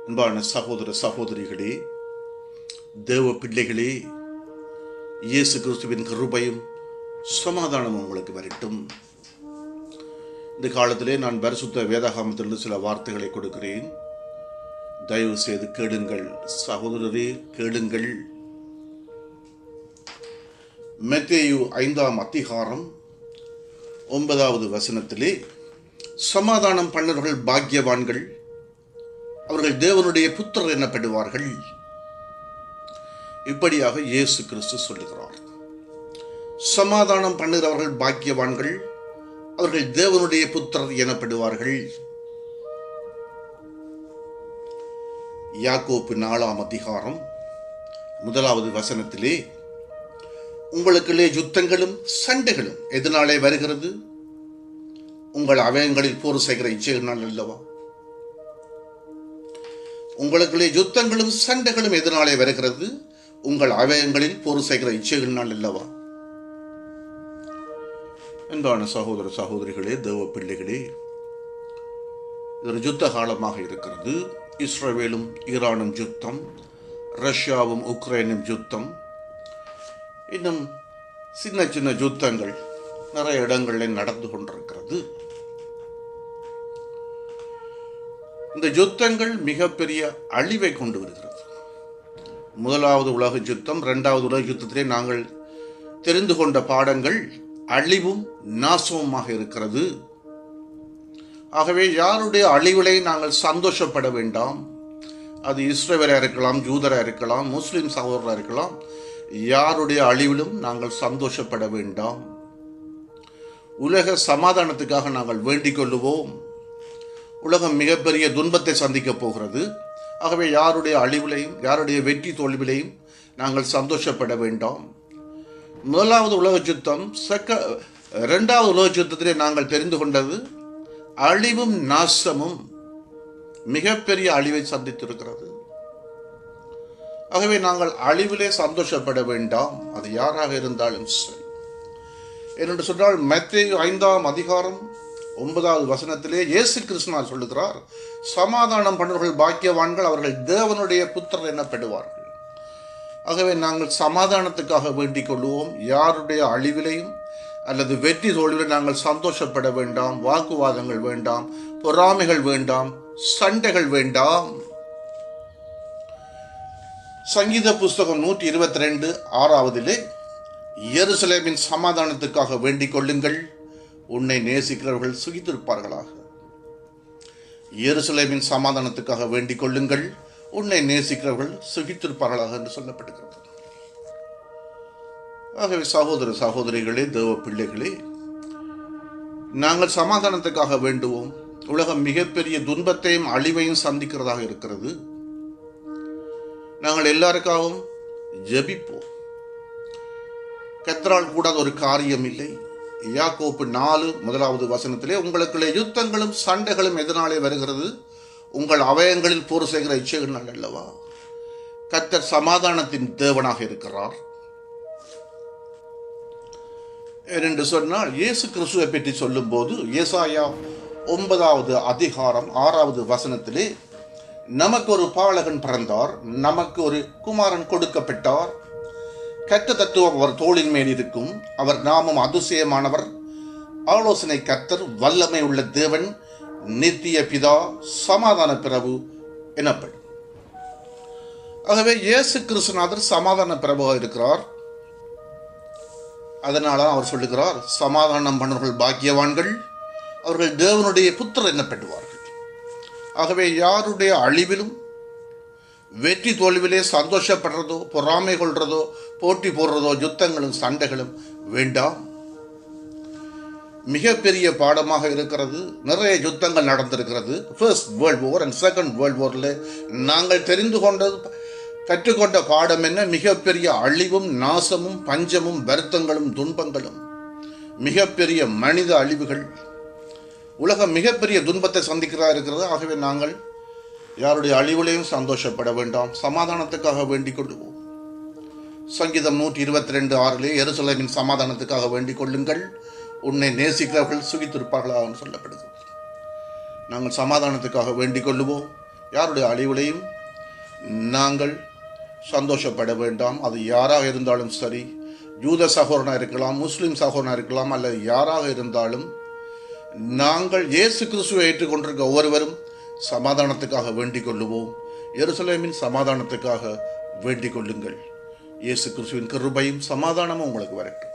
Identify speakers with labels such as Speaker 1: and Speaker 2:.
Speaker 1: அன்பான சகோதர சகோதரிகளே, தேவ பிள்ளைகளே, இயேசு கிறிஸ்துவின் கிருபையும் சமாதானமும் உங்களுக்கு வரட்டும். இந்த காலத்திலே நான் பரிசுத்த வேதாகமத்திலிருந்து சில வார்த்தைகளை கொடுக்கிறேன். தயவு செய்து கேளுங்கள் சகோதரரே, கேளுங்கள். மத்தேயு 5ஆம் அதிகாரம் 9வது வசனத்திலே, சமாதானம் பண்ணுறவர்கள் பாக்கியவான்கள், அவர்கள் தேவனுடைய புத்திரர் எனப்படுவார்கள். இப்படியாக இயேசு கிறிஸ்து சொல்லுகிறார். சமாதானம் பண்ணுகிறவர்கள் பாக்கியவான்கள், அவர்கள் தேவனுடைய புத்திரர் எனப்படுவார்கள். யாக்கோப்பு 4ஆம் அதிகாரம் 1வது வசனத்திலே, உங்களுக்குள்ளே யுத்தங்களும் சண்டைகளும் எதனாலே வருகிறது? உங்கள் அவயங்களில் போர் செய்கிற இச்சைகளால் அல்லவா? உங்களுக்குள்ளே யுத்தங்களும் சண்டைகளும் எதனாலே வருகிறது? உங்கள் அவயங்களில் போர் செய்கிற இச்சைகளால் அல்லவா? அன்பான சகோதர சகோதரிகளே, தேவ பிள்ளைகளே, இது ஒரு யுத்த காலமாக இருக்கிறது. இஸ்ரவேலும் ஈரானும் யுத்தம், ரஷ்யாவும் உக்ரைனும் யுத்தம், இன்னும் சின்ன சின்ன யுத்தங்கள் நிறைய இடங்களில் நடந்து கொண்டிருக்கிறது. இந்த யுத்தங்கள் மிகப்பெரிய அழிவை கொண்டு வருகிறது. முதலாவது உலக யுத்தம், 2வது உலக யுத்தத்திலே நாங்கள் தெரிந்து கொண்ட பாடங்கள் அழிவும் நாசமுமாக இருக்கிறது. ஆகவே யாருடைய அழிவிலை நாங்கள் சந்தோஷப்பட வேண்டாம். அது இஸ்ரவேலா இருக்கலாம், யூதரா இருக்கலாம், முஸ்லிம் சகோதரா இருக்கலாம். யாருடைய அழிவிலும் நாங்கள் சந்தோஷப்பட வேண்டாம். உலக சமாதானத்துக்காக நாங்கள் வேண்டிக் கொள்ளுவோம். உலகம் மிகப்பெரிய துன்பத்தை சந்திக்கப் போகிறது. ஆகவே யாருடைய அழிவிலையும் யாருடைய வெற்றி தோல்விலையும் நாங்கள் சந்தோஷப்பட வேண்டாம். முதலாவது உலக யுத்தம், 2வது உலக யுத்தத்திலே நாங்கள் தெரிந்து கொண்டது அழிவும் நாசமும் மிகப்பெரிய அழிவை சந்தித்திருக்கிறது. ஆகவே நாங்கள் அழிவிலே சந்தோஷப்பட வேண்டாம், அது யாராக இருந்தாலும் சரி. ஏனென்று சொன்னால் மத்தேயு 5ஆம் அதிகாரம் 9வது வசனத்திலே இயேசு கிறிஸ்து சொல்லுகிறார், சமாதானம் பண்ணுவர்கள் பாக்கியவான்கள், அவர்கள் தேவனுடைய புத்திரர் எனப்படுவார்கள். ஆகவே நாங்கள் சமாதானத்துக்காக வேண்டிக் கொள்வோம். யாருடைய அழிவிலையும் அல்லது வெற்றி தோல்வியிலும் நாங்கள் சந்தோஷப்பட வேண்டாம். வாக்குவாதங்கள் வேண்டாம், பொறாமைகள் வேண்டாம், சண்டைகள் வேண்டாம். சங்கீத புஸ்தகம் 122:6 எருசலேமின் சமாதானத்துக்காக வேண்டிக் கொள்ளுங்கள், உன்னை நேசிக்கிறவர்கள் சுகித்திருப்பார்களாக. எருசலேமின் சமாதானத்துக்காக வேண்டிக் கொள்ளுங்கள், உன்னை நேசிக்கிறவர்கள் சுகித்திருப்பார்களாக என்று சொல்லப்படுகிறது. ஆகவே சகோதர சகோதரிகளே, தேவ பிள்ளைகளே, நாங்கள் சமாதானத்துக்காக வேண்டுவோம். உலகம் மிகப்பெரிய துன்பத்தையும் அழிவையும் சந்திக்கிறதாக இருக்கிறது. நாங்கள் எல்லாருக்காகவும் ஜெபிப்போம். கர்த்தரால் கூடாத ஒரு காரியம் இல்லை. யாக்கோப்பு 4:1 வசனத்திலே, உங்களுக்குள்ளே யுத்தங்களும் சண்டைகளும் எதனாலே வருகிறது? உங்கள் அவயங்களில் போர் செய்கிற இச்சைகளால் அல்லவா? கர்த்தர் சமாதானத்தின் தேவனாக இருக்கிறார். ஏனென்று சொன்னால் இயேசு கிறிஸ்துவை பற்றி சொல்லும் போது ஏசாயா 9வது அதிகாரம் 6வது வசனத்திலே, நமக்கு ஒரு பாலகன் பிறந்தார், நமக்கு ஒரு குமாரன் கொடுக்கப்பட்டார், கர்த்த தத்துவம் அவர் தோளின் மேல் இருக்கும், அவர் நாமம் அதிசயமானவர், ஆலோசனை கர்த்தர், வல்லமை உள்ள தேவன், நித்திய பிதா, சமாதான பிரபு எனப்படும். ஆகவே இயேசு கிறிஸ்துநாதர் சமாதான பிரபுவாக இருக்கிறார். அதனால அவர் சொல்லுகிறார், சமாதானம் பண்ணுவர்கள் பாக்கியவான்கள், அவர்கள் தேவனுடைய புத்திரர் எனப்படுவார்கள். ஆகவே யாருடைய அழிவிலும் வெற்றி தோல்வியிலே சந்தோஷப்படுறதோ, பொறாமை கொள்றதோ, போட்டி போடுறதோ, யுத்தங்களும் சண்டைகளும் வேண்டாம். மிகப்பெரிய பாடமாக இருக்கிறது. நிறைய யுத்தங்கள் நடந்திருக்கிறது. First world war and second world வாரில் நாங்கள் தெரிந்து கொண்டது, கற்றுக்கொண்ட பாடம் என்ன? மிகப்பெரிய அழிவும் நாசமும் பஞ்சமும் வருத்தங்களும் துன்பங்களும், மிகப்பெரிய மனித அழிவுகள். உலகம் மிகப்பெரிய துன்பத்தை சந்திக்கிறதா இருக்கிறது. ஆகவே நாங்கள் யாருடைய அழிவுலையும் சந்தோஷப்பட வேண்டாம், சமாதானத்துக்காக வேண்டிக் கொள்ளுவோம். சங்கீதம் 122:6 எருசலேமின் சமாதானத்துக்காக வேண்டிக் கொள்ளுங்கள், உன்னை நேசிக்கிறவர்கள் சுகித்திருப்பார்களா என்று சொல்லப்படுகிறது. நாங்கள் சமாதானத்துக்காக வேண்டிக் கொள்ளுவோம். யாருடைய அழிவிலையும் நாங்கள் சந்தோஷப்பட வேண்டாம். அது யாராக இருந்தாலும் சரி, யூத சகோதரனாக இருக்கலாம், முஸ்லீம் சகோதரனாக இருக்கலாம், அல்லது யாராக இருந்தாலும் நாங்கள் இயேசு கிறிஸ்துவை ஏற்றுக்கொண்டிருக்க ஒவ்வொருவரும் சமாதானத்துக்காக வேண்டிக் கொள்ளுவோம். எருசலேமின் சமாதானத்துக்காக வேண்டிக் கொள்ளுங்கள். இயேசு கிறிஸ்துவின் கிருபையும் சமாதானமும் உங்களுக்கு வரட்டும்.